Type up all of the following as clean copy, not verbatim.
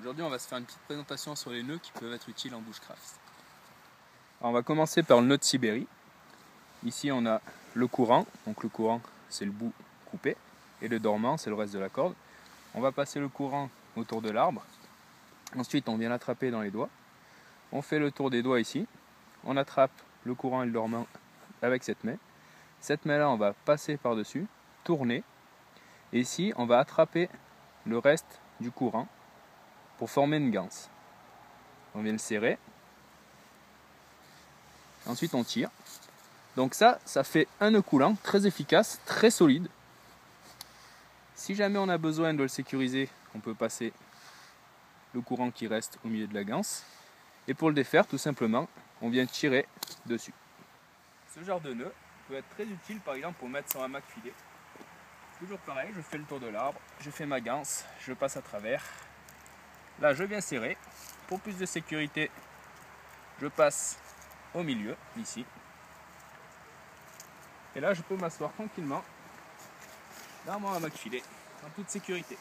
Aujourd'hui on va se faire une petite présentation sur les nœuds qui peuvent être utiles en bushcraft. Alors, on va commencer par le nœud de Sibérie. Ici on a le courant, donc le courant c'est le bout coupé, et le dormant c'est le reste de la corde. On va passer le courant autour de l'arbre, ensuite on vient l'attraper dans les doigts, on fait le tour des doigts ici, on attrape le courant et le dormant avec cette main. Cette main là on va passer par dessus, tourner, et ici on va attraper le reste du courant pour former une ganse. On vient le serrer, ensuite on tire. Donc ça fait un nœud coulant très efficace, très solide. Si jamais on a besoin de le sécuriser, on peut passer le courant qui reste au milieu de la ganse. Et pour le défaire, tout simplement, on vient tirer dessus. Ce genre de nœud peut être très utile par exemple pour mettre son hamac filet. Toujours pareil, je fais le tour de l'arbre, je fais ma ganse, je passe à travers. Là je viens serrer. Pour plus de sécurité, je passe au milieu, ici. Et là je peux m'asseoir tranquillement dans mon hamac filet, en toute sécurité.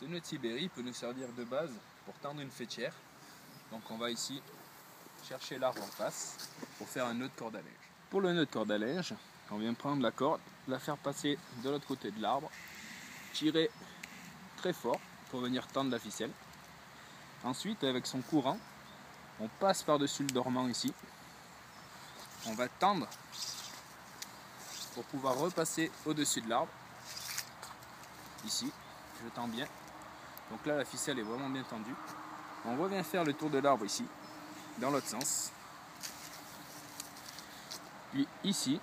Ce nœud de Sibérie peut nous servir de base pour tendre une faîtière. Donc on va ici chercher l'arbre en face pour faire un nœud de corde à linge. Pour le nœud de corde à linge, on vient prendre la corde, la faire passer de l'autre côté de l'arbre, tirer très fort pour venir tendre la ficelle. Ensuite, avec son courant, on passe par-dessus le dormant ici. On va tendre pour pouvoir repasser au-dessus de l'arbre. Ici, je tends bien. Donc là, la ficelle est vraiment bien tendue. On revient faire le tour de l'arbre ici, dans l'autre sens. Puis ici,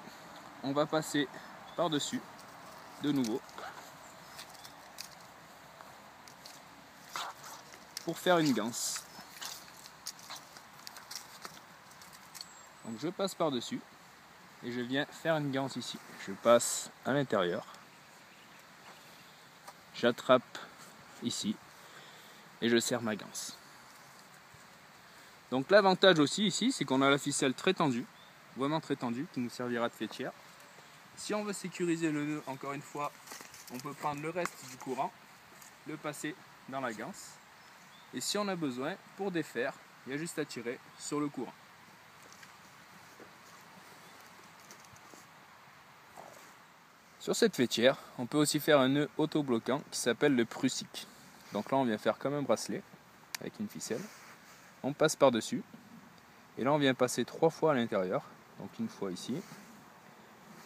on va passer par-dessus, de nouveau, pour faire une ganse. Donc je passe par-dessus et je viens faire une ganse ici. Je passe à l'intérieur, j'attrape ici et je serre ma ganse. Donc l'avantage aussi ici, c'est qu'on a la ficelle très tendue, vraiment très tendue, qui nous servira de faîtière. Si on veut sécuriser le nœud, encore une fois, on peut prendre le reste du courant, le passer dans la ganse. Et si on a besoin, pour défaire, il y a juste à tirer sur le courant. Sur cette faîtière, on peut aussi faire un nœud autobloquant qui s'appelle le prusik. Donc là, on vient faire comme un bracelet avec une ficelle. On passe par-dessus. Et là, on vient passer 3 fois à l'intérieur. Donc une fois ici,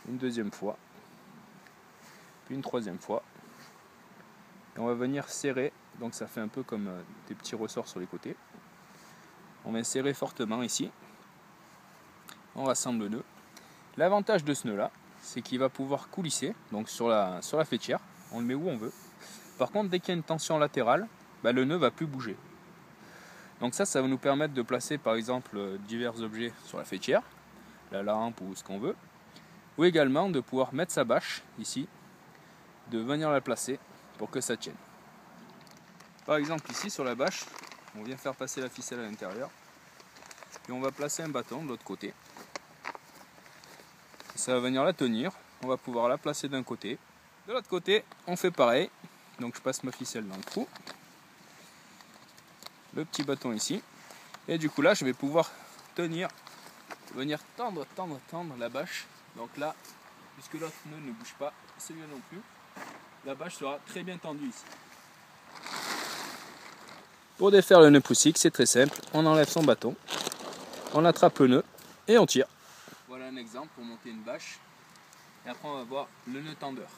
une deuxième fois, puis une troisième fois. Et on va venir serrer, donc ça fait un peu comme des petits ressorts sur les côtés. On vient serrer fortement ici. On rassemble le nœud. L'avantage de ce nœud là, c'est qu'il va pouvoir coulisser, donc sur la faîtière. On le met où on veut. Par contre, dès qu'il y a une tension latérale, le nœud va plus bouger. Donc ça va nous permettre de placer par exemple divers objets sur la faîtière, la lampe ou ce qu'on veut. Ou également de pouvoir mettre sa bâche ici, de venir la placer pour que ça tienne. Par exemple ici sur la bâche, on vient faire passer la ficelle à l'intérieur. Et on va placer un bâton de l'autre côté. Ça va venir la tenir, on va pouvoir la placer d'un côté. De l'autre côté, on fait pareil. Donc je passe ma ficelle dans le trou. Le petit bâton ici. Et du coup là, je vais pouvoir tenir, venir tendre la bâche. Donc là, puisque l'autre nœud ne bouge pas, celui-là non plus, la bâche sera très bien tendue ici. Pour défaire le nœud prusik, c'est très simple. On enlève son bâton, on attrape le nœud et on tire. Voilà un exemple pour monter une bâche. Et après on va voir le nœud tendeur.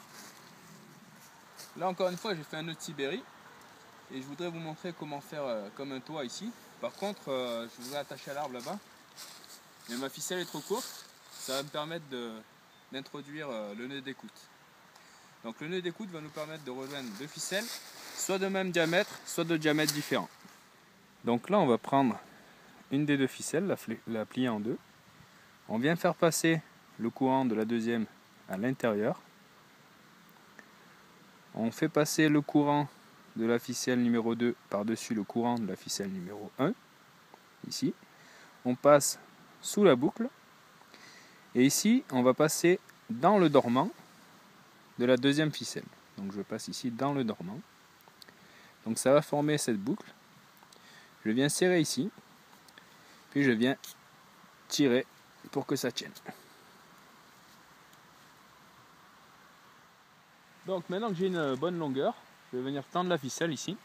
Là encore une fois, j'ai fait un nœud de Sibérie. Et je voudrais vous montrer comment faire comme un toit ici. Par contre, je voudrais attacher à l'arbre là-bas. Mais ma ficelle est trop courte. Ça va me permettre d'introduire le nœud d'écoute. Donc le nœud d'écoute va nous permettre de rejoindre deux ficelles, soit de même diamètre, soit de diamètre différent. Donc là, on va prendre une des deux ficelles, la plier en deux. On vient faire passer le courant de la deuxième à l'intérieur. On fait passer le courant de la ficelle numéro 2 par-dessus le courant de la ficelle numéro 1. Ici. On passe sous la boucle. Et ici, on va passer dans le dormant de la deuxième ficelle. Donc je passe ici dans le dormant. Donc ça va former cette boucle. Je viens serrer ici, puis je viens tirer pour que ça tienne. Donc maintenant que j'ai une bonne longueur, je vais venir tendre la ficelle ici,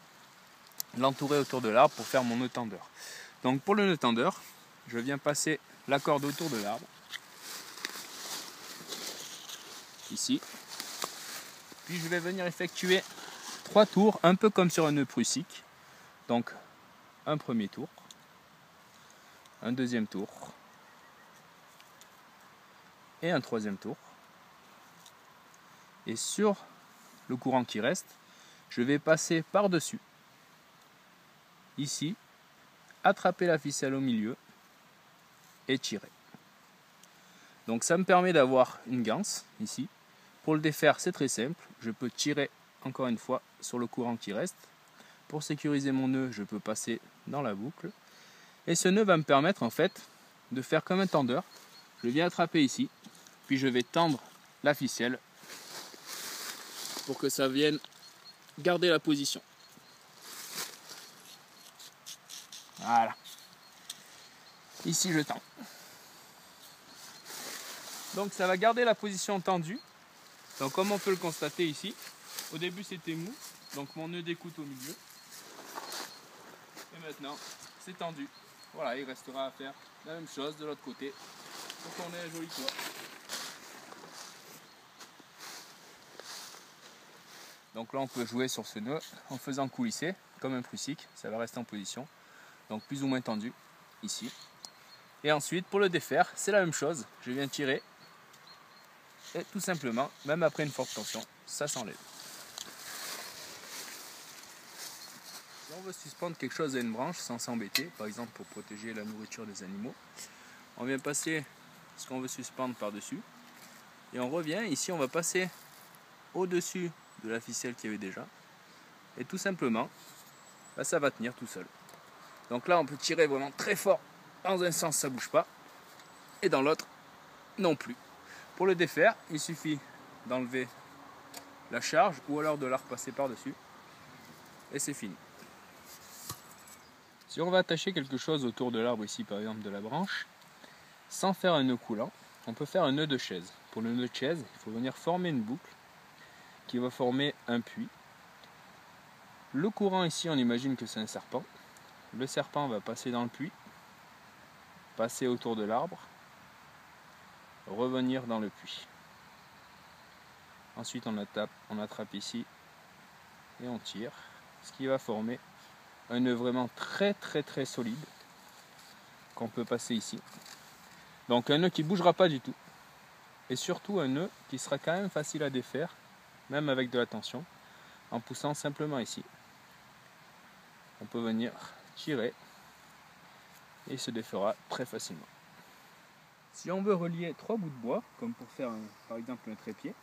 l'entourer autour de l'arbre pour faire mon nœud tendeur. Donc pour le nœud tendeur, je viens passer la corde autour de l'arbre, ici, puis je vais venir effectuer 3 tours, un peu comme sur un nœud prussique. Donc un premier tour, un deuxième tour et un troisième tour. Et sur le courant qui reste, je vais passer par-dessus, ici, attraper la ficelle au milieu et tirer. Donc ça me permet d'avoir une ganse ici. Pour le défaire, c'est très simple, je peux tirer encore une fois sur le courant qui reste. Pour sécuriser mon nœud, je peux passer dans la boucle. Et ce nœud va me permettre en fait de faire comme un tendeur. Je viens attraper ici, puis je vais tendre la ficelle pour que ça vienne garder la position. Voilà. Ici je tends. Donc ça va garder la position tendue. Donc comme on peut le constater ici, au début c'était mou, donc mon nœud d'écoute au milieu. Et maintenant c'est tendu. Voilà, il restera à faire la même chose de l'autre côté pour qu'on ait un joli toit. Donc là on peut jouer sur ce nœud en faisant coulisser comme un prussique, ça va rester en position. Donc plus ou moins tendu ici. Et ensuite pour le défaire, c'est la même chose, je viens tirer et tout simplement, même après une forte tension, ça s'enlève. Si on veut suspendre quelque chose à une branche sans s'embêter, par exemple pour protéger la nourriture des animaux, on vient passer ce qu'on veut suspendre par-dessus et on revient, ici on va passer au-dessus de la ficelle qu'il y avait déjà et tout simplement, ça va tenir tout seul. Donc là on peut tirer vraiment très fort, dans un sens ça ne bouge pas et dans l'autre non plus. Pour le défaire, il suffit d'enlever la charge ou alors de la repasser par-dessus et c'est fini. Si on va attacher quelque chose autour de l'arbre ici, par exemple de la branche, sans faire un nœud coulant, on peut faire un nœud de chaise. Pour le nœud de chaise, il faut venir former une boucle qui va former un puits. Le courant ici, on imagine que c'est un serpent. Le serpent va passer dans le puits, passer autour de l'arbre, revenir dans le puits. Ensuite on attrape ici et on tire, ce qui va former un nœud vraiment très solide qu'on peut passer ici. Donc un nœud qui ne bougera pas du tout et surtout un nœud qui sera quand même facile à défaire, même avec de la tension, en poussant simplement ici. On peut venir tirer et il se défera très facilement. Si on veut relier 3 bouts de bois, comme pour faire par exemple un trépied,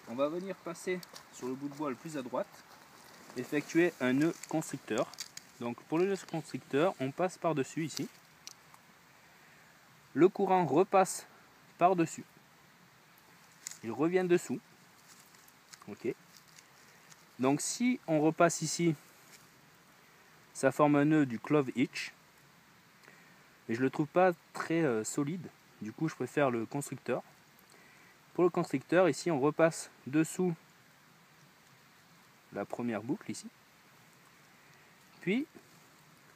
on va venir passer sur le bout de bois le plus à droite, effectuer un nœud constricteur. Donc pour le nœud constricteur, on passe par-dessus ici. Le courant repasse par-dessus. Il revient dessous. Ok. Donc si on repasse ici, ça forme un nœud du clove hitch. Mais je ne le trouve pas très solide. Du coup, je préfère le constricteur. Pour le constricteur, ici, on repasse dessous la première boucle ici. Puis,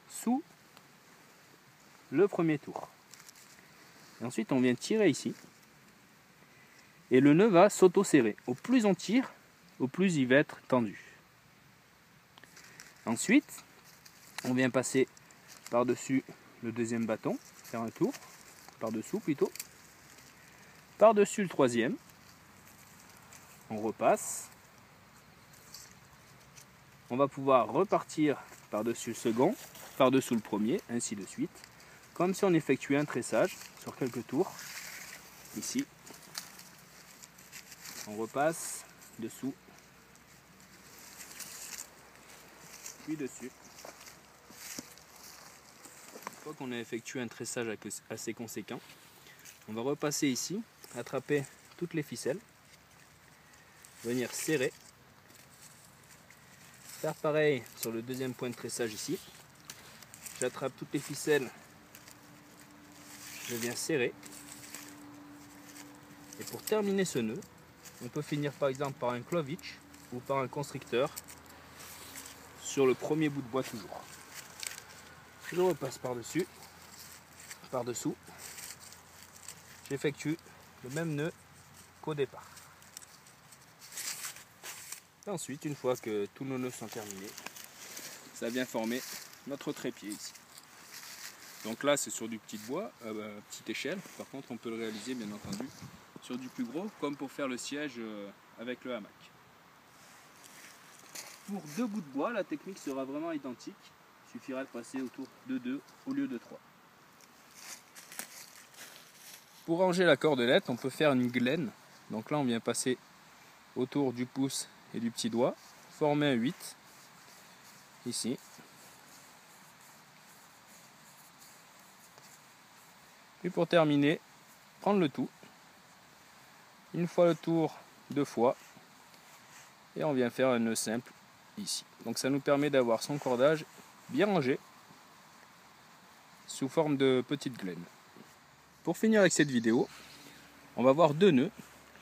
sous le premier tour. Et ensuite, on vient tirer ici. Et le nœud va s'auto-serrer. Au plus on tire, au plus il va être tendu. Ensuite, on vient passer par-dessus le deuxième bâton, faire un tour, par-dessous plutôt. Par-dessus le troisième, on repasse. On va pouvoir repartir par-dessus le second, par-dessous le premier, ainsi de suite. Comme si on effectuait un tressage sur quelques tours. Ici, on repasse dessous, puis dessus. Une fois qu'on a effectué un tressage assez conséquent, on va repasser ici, attraper toutes les ficelles. venir serrer. Faire pareil sur le deuxième point de tressage ici. J'attrape toutes les ficelles, je viens serrer. Et pour terminer ce nœud, on peut finir par exemple par un cloche ou par un constricteur sur le premier bout de bois toujours. Je repasse par-dessus, par-dessous. J'effectue le même nœud qu'au départ. Et ensuite, une fois que tous nos nœuds sont terminés, ça vient former notre trépied ici. Donc là, c'est sur du petit bois, petite échelle. Par contre, on peut le réaliser, bien entendu, sur du plus gros, comme pour faire le siège avec le hamac. Pour 2 bouts de bois, la technique sera vraiment identique. Il suffira de passer autour de 2 au lieu de 3. Pour ranger la cordelette, on peut faire une glène. Donc là, on vient passer autour du pouce et du petit doigt, former un 8, ici. Et pour terminer, prendre le tout. Une fois le tour, 2 fois. Et on vient faire un nœud simple ici. Donc ça nous permet d'avoir son cordage bien rangé sous forme de petite glène. Pour finir avec cette vidéo, on va voir 2 nœuds.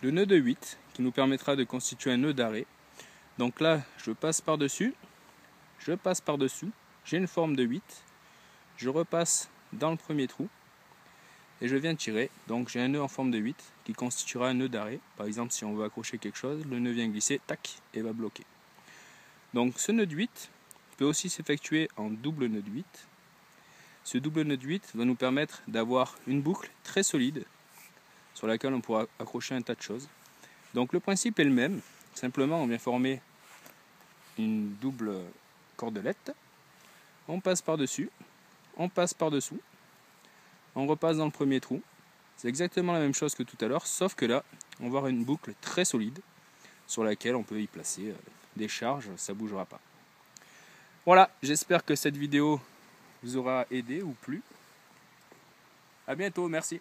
Le nœud de 8 qui nous permettra de constituer un nœud d'arrêt. Donc là, je passe par-dessus, je passe par-dessous, j'ai une forme de 8, je repasse dans le premier trou et je viens tirer. Donc j'ai un nœud en forme de 8 qui constituera un nœud d'arrêt. Par exemple, si on veut accrocher quelque chose, le nœud vient glisser, tac, et va bloquer. Donc ce nœud de 8 peut aussi s'effectuer en double nœud de 8. Ce double nœud de 8 va nous permettre d'avoir une boucle très solide sur laquelle on pourra accrocher un tas de choses. Donc le principe est le même, simplement on vient former une double cordelette, on passe par-dessus, on passe par-dessous, on repasse dans le premier trou. C'est exactement la même chose que tout à l'heure, sauf que là, on va avoir une boucle très solide sur laquelle on peut y placer des charges, ça ne bougera pas. Voilà, j'espère que cette vidéo vous aura aidé ou plu. A bientôt, merci.